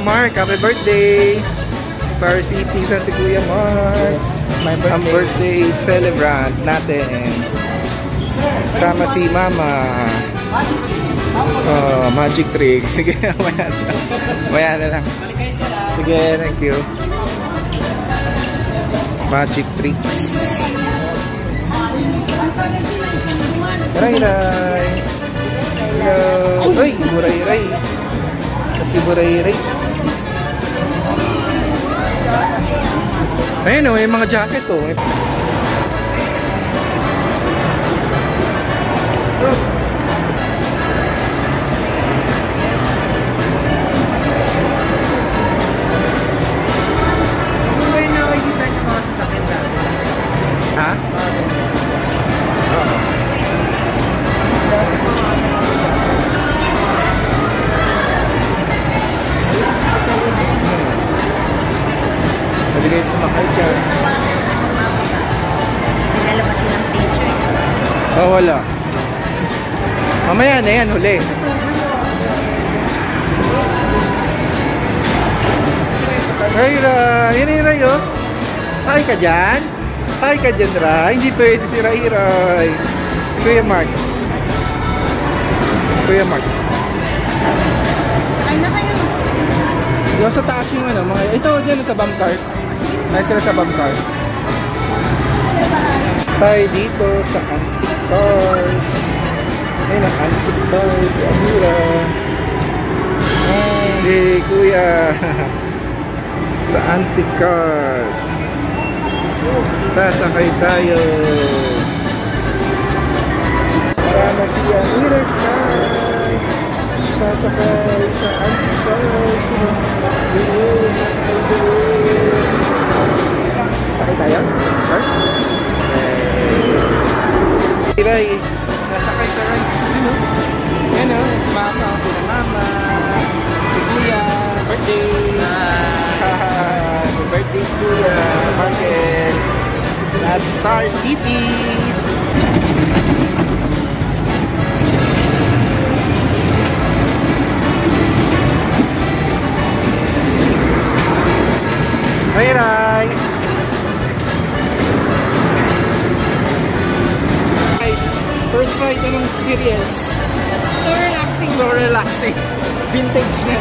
Mark. Happy birthday! Star City sa si Kuya Mark. Ang birthday celebrant natin. Sama si Mama. Oh, magic trick. Sige, maya na lang. Sige, thank you. Magic tricks. Ray-ray. Hello. Uy, buray-ray. Kasi buray-ray. Ayun o, may mga jacket o. Ha? Pwede kayo sumakay dyan. Nilalabas silang picture. Oh, wala. Mamaya na yan, huli. Ray-ray! Yan yung Ray, oh. Sakay ka dyan? Sakay ka dyan, Ray. Hindi pwede si Ray-ray. Si Kuya Mark. Kuya Mark. Sakay na kayo. Yung sa taas yung ano, mga... Ito, dyan sa bomb cart. Ay sila sa bomb cart. Tayo dito sa antique cars. Ayun ang antique cars. Si Amira. Hey, Kuya. Sa antique cars. Sasakay tayo. Sama si Amira. Sasakay sa antique cars. Sasakay tayo? Sir? Iray, nasakay sa rides dito. Yan o, si Mama, sila Mama, si Kuya, birthday. Happy birthday, Kuya, Market, at Star City. Ray-ray! First ride, anong experience? So relaxing. So relaxing. Vintage na.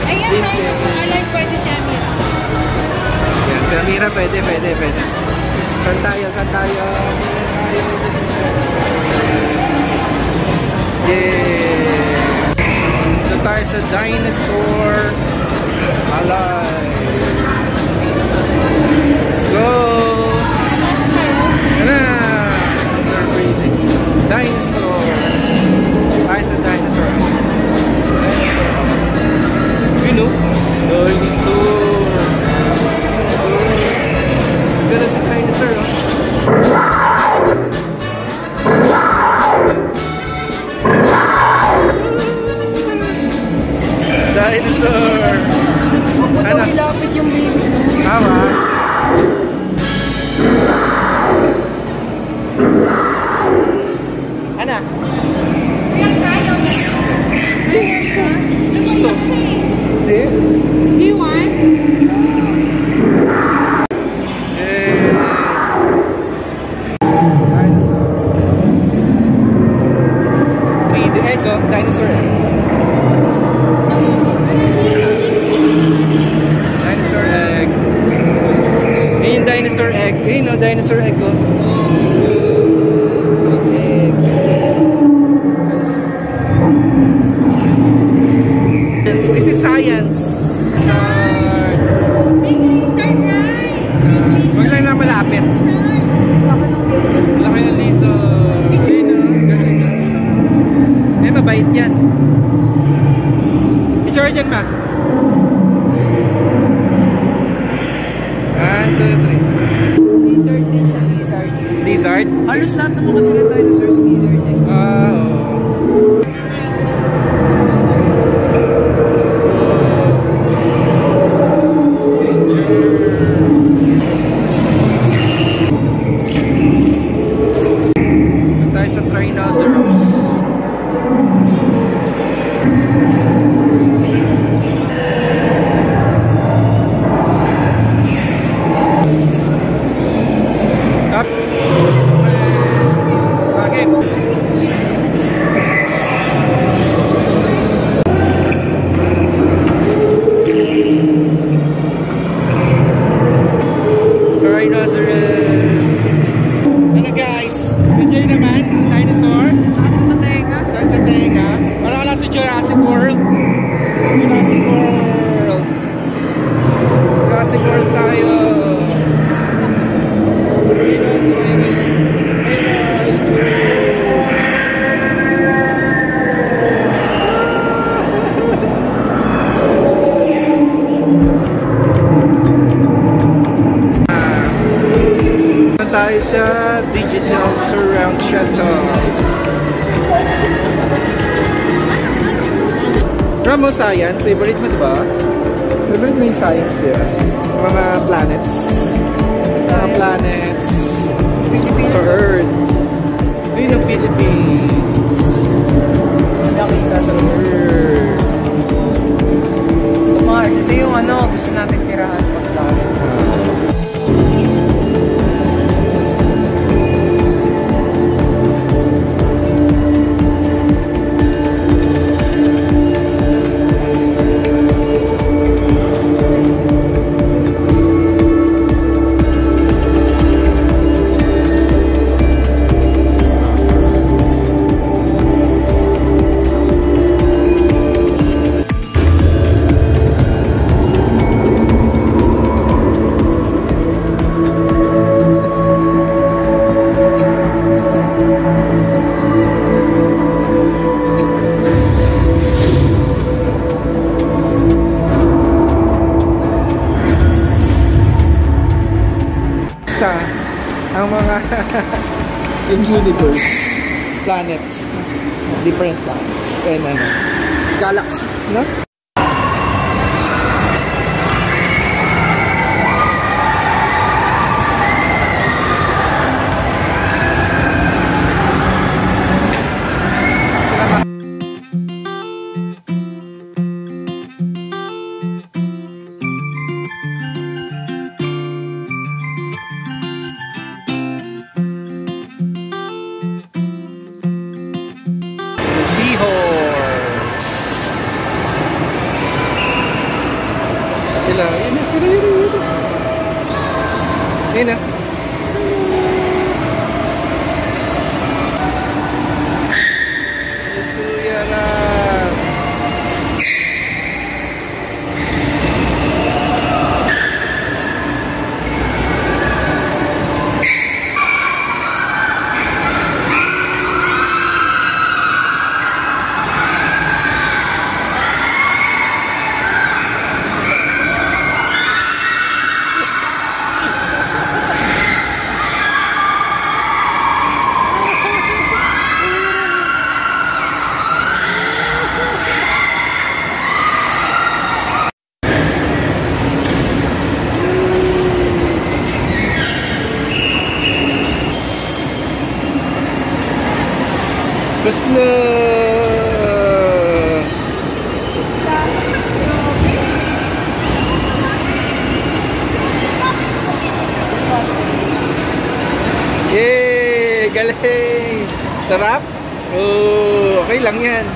Ayan, tayo na pangalan. Pwede si Amira. Yan, si Amira, pwede. Saan tayo? Yeah! Ito tayo sa Dinosaur Alive. Let's go! Yan na! Dinosaur. Tayo sa Dinosaur. You know? Dinosaur. Ganda sa Dinosaur, oh. Dinosaur. Ano? Ilapit yung baby. Tama. Ana? Ayan tayo. Gusto. Hindi? Do you want? Dinosaur. 3D egg, oh. Dinosaur. Dinosaur egg. Ayun, dinosaur egg. Ayun, oh, dinosaur egg, oh. Egg. Dinosaur. This is science. Big lizard, right? Huwag lang na malapit. Laki ng lizard. Ayun, oh. Galing. Eh, mabait yan. Picture dyan, ma. 1, 2, 3. Lizard din siya, lizard. Shelter. Ramo Science, favorite mo diba? Favorite mo yung science diba? Mga planets. Mga planets sa Earth. Ayun ang Philippines. Nakita sa Earth. Mars, ito yung ano, gusto natin tirahan paglalim. Ang mga yung universe, planets, different planets, and ano, galaxy, no? Sila, yun na, sila yun. Yun na. Let's go, Yara. Basta na yay! Galing! Sarap? Oh, okay lang yan.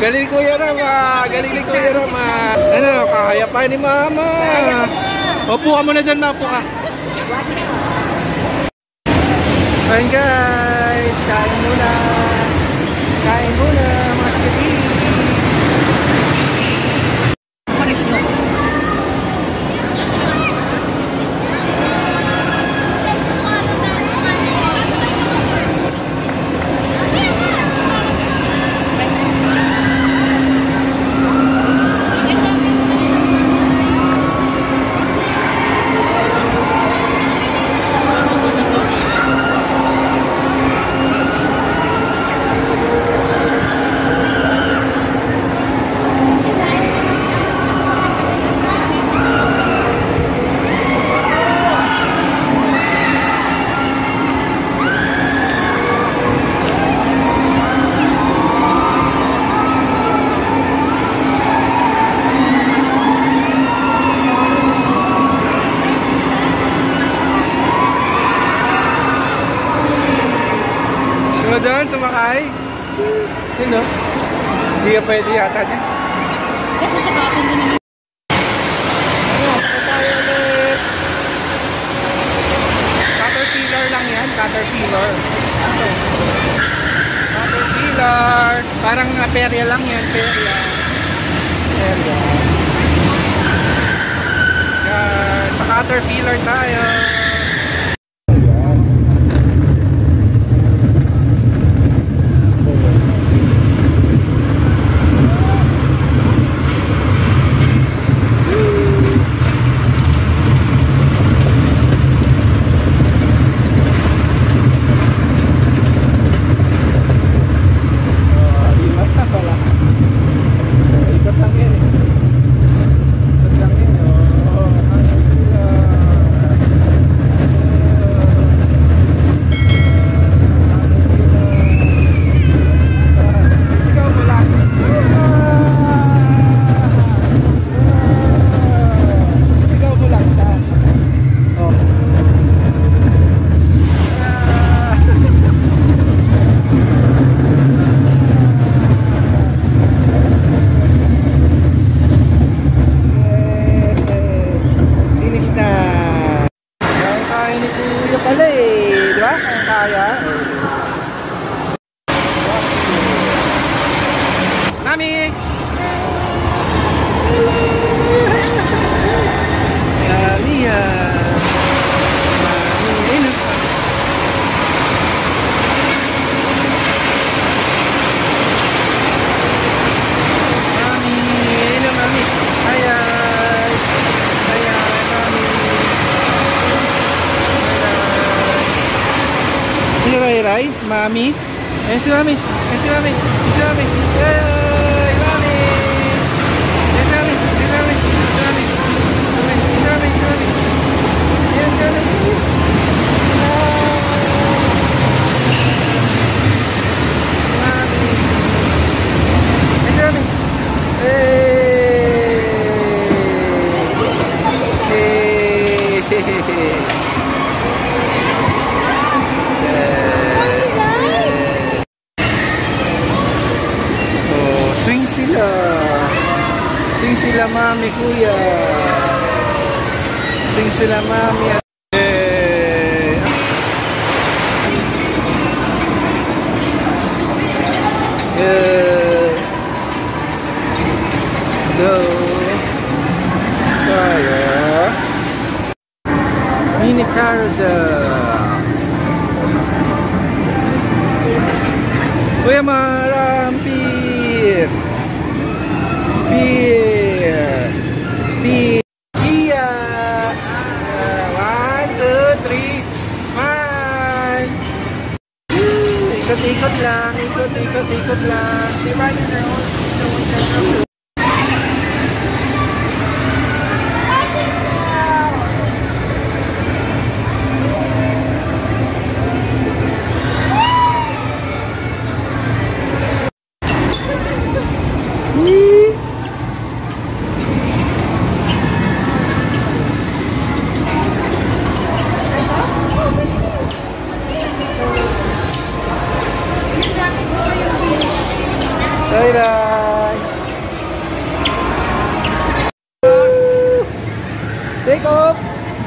Galing ni Kuya Rama! Galing ni Kuya Rama! Ano, kaya pa ni Mama! Opo ka muna dyan, mapo ka. Ayun guys! Kain muna! Kain muna, mga kapatid. Doon, sumakay. Yun no? Hindi ka pwede yata dyan. Kasi sukatin din naman. Ano, tayo ulit. Caterpillar lang yan, Caterpillar. Ano? Caterpillar. Parang perya lang yan, perya. Perya. Sa Caterpillar tayo. ride, Mami. Ayan si Mami. Ayan si Mami. Ayan si Mami. Yay! Mami! Ayan si Mami. Ayan si Mami. Ayan si Mami. Ayan si Mami. Ayan si Mami. Ayan si Mami. Swing sila. Swing sila, Mami, Kuya. Swing sila, Mami. Go. Kaya. Mini carousel. Kuya Marampir. Beer. Beer. Iya. 1, 2, 3. Smile. Ikot-ikot lang. Ikot-ikot lang. Diba na bye-bye.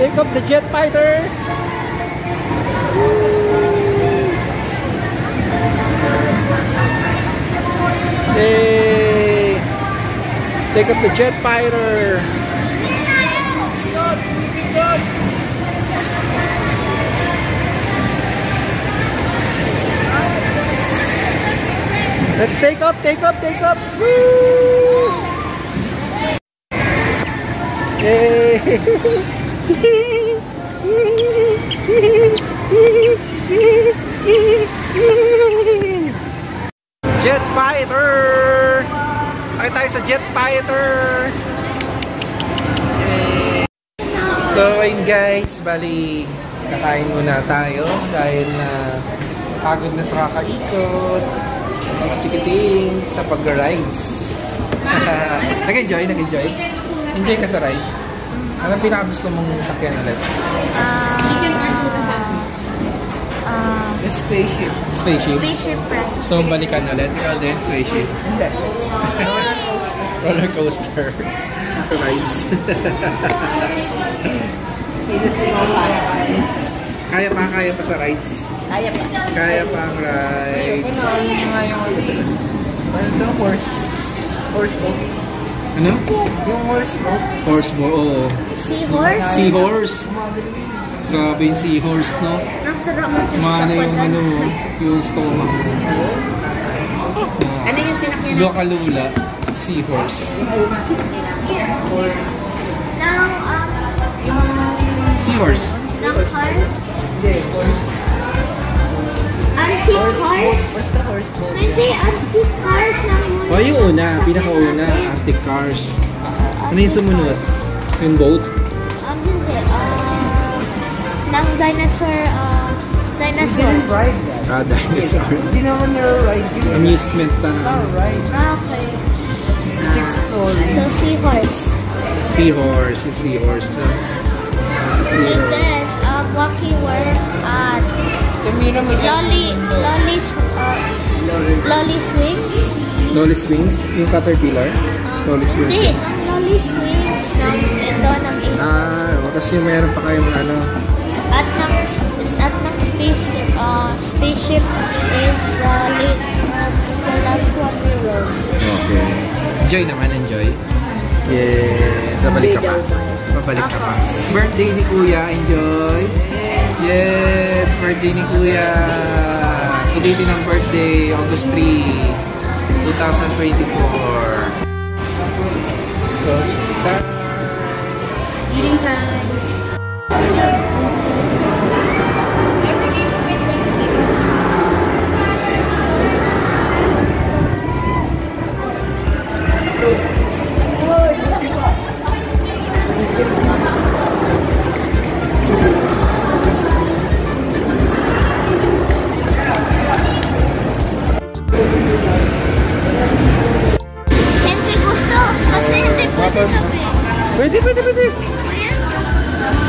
Take off the jet fighter. Yay! Take off the jet fighter. Let's take up. Woo! Yay! Jet fighter! Sakay tayo sa jet fighter! Yay! So ayun guys, bali kakain muna tayo dahil na pagod na sa kakaikot. Mga chikiting sa pag-rides. Nag-enjoy? Enjoy ka sa ride? Anong pinakagusto mong sakyan ulit? Chicken or tuna sandwich? Spaceship. Spaceship ride. So, balikan ulit? Ikaw din, spaceship? Hindi. Roller coaster. Rides. Kaya pa sa rides? Kaya pa ang rides. Ano horse boat? Ano? Yung horse boat. Horse boat, oo. Seahorse? Seahorse. Grabe yung seahorse, no? Mana yung ano, yung stomach. Ano yung sinakyan? Lokalula. Seahorse. Seahorse. Hindi, horse. Antique cars? Basta horse boat. Hindi, antique cars lang muna. O, yung una. Pinakauna. Antique cars. Ano yung sumunod? Yung boat? Hindi. Ng dinosaur, We didn't ride that. Dinosaur. Hindi naman nire-ride yun. Amusement pa It's not naman. ride. Okay. It's exploring. So, seahorse. Seahorse. Yung seahorse na. And then, walking were at Camino may Lolly Swings. Lolly Swings? Yung caterpillar? Lolly Swings. Hindi, Lolly Swings ng ito ng Tapos yung meron pa kayong ano. at ng spaceship is the last one we rode. Okay. Enjoy naman, enjoy. Yes. Babalik ka pa. Babalik ka pa. Birthday ni Kuya, enjoy. Yes, birthday ni Kuya. Sulitin ang birthday, August 3, 2024. So, Eating time.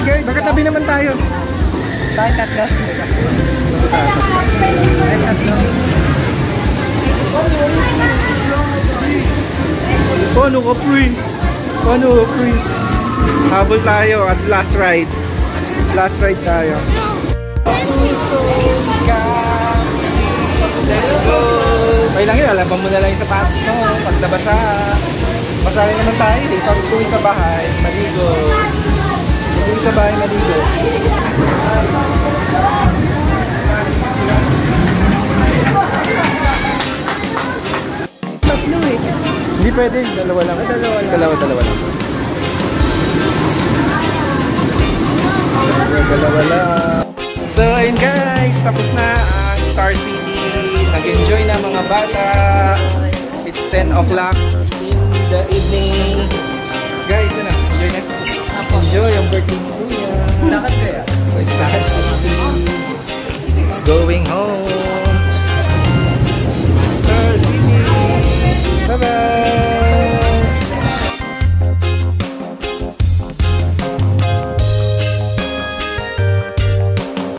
Skirt. Magkatabi naman tayo. Tayo tatlo. Tayo tatlo. Paano ka free? Paano ka free? Habol tayo at last ride. Last ride tayo. Let's go! May lang yun, alaban mo na lang yung sapatos mo. Pag nabasa, basa rin naman tayo eh. Pag uwi sa bahay, maligo. Pag uwi sa bahay, maligo. Tatlo eh. Hindi pwede, dalawa lang. Dalawa lang. Dalawa lang. So ayun guys, tapos na ang Star City. Nag-enjoy na mga bata. It's 10 o'clock in the evening. Guys, yun na. Enjoy na. Enjoy ang birthday mo. Lakad kaya? So Star City. It's going home.